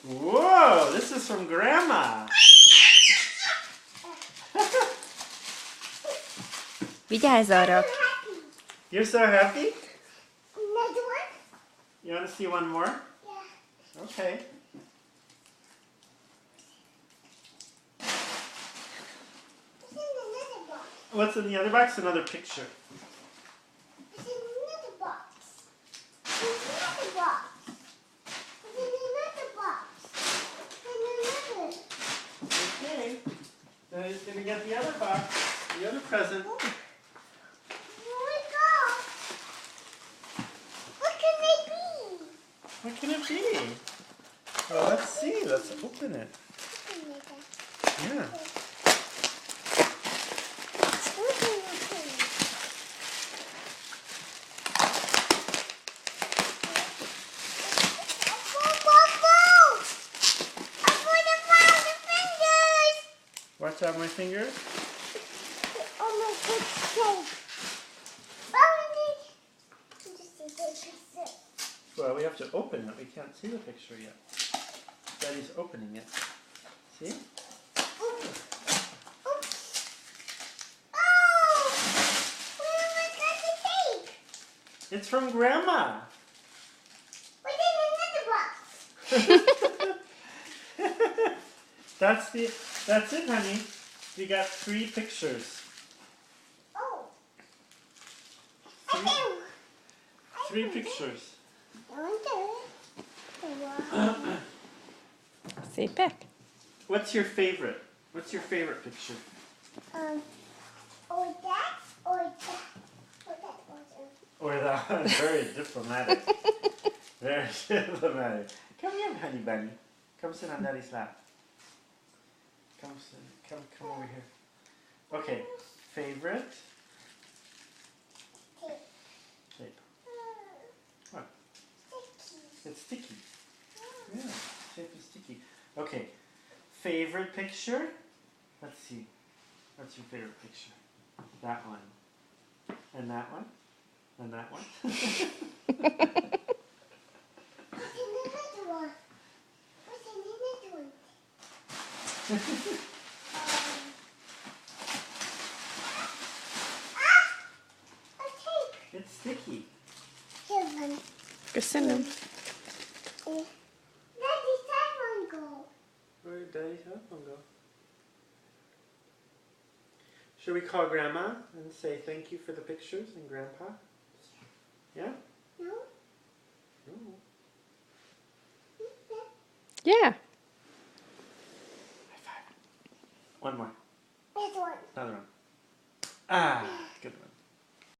Whoa, this is from Grandma. Vigyázz arra! You're so happy? Another one? You want to see one more? Yeah. Okay. What's in another box? What's in the other box? Another picture. What's in another box? What's in another box? What's in another box? What's in another? Okay. Now he's going to get the other box, the other present. Here we go. What can it be? What can it be? Well, let's see. Let's open it. Yeah. Watch out my fingers. Well, we have to open it. We can't see the picture yet. Daddy's opening it. See? It's from Grandma. That's it, honey. We got 3 pictures. Oh. 3 pictures. Szépek? What's your favorite? What's your favorite picture? Or that, or that. Or that also. Or that one. Very diplomatic. Very diplomatic. Come here, honey bunny. Come sit on Daddy's lap. Come over here. Okay. Favorite? Tape. What? It's sticky. Yeah, tape is sticky. Okay. Favorite picture? Let's see. What's your favorite picture? That one. And that one? And that one? What's in another one? What's in another one? A tape. It's sticky. Here's one. Köszönöm. Daddy's that one go. Where did Daddy's cell phone go? Should we call Grandma and say thank you for the pictures and Grandpa? Yeah? No? No. Yeah. High five. One more. This one. Another one. Ah.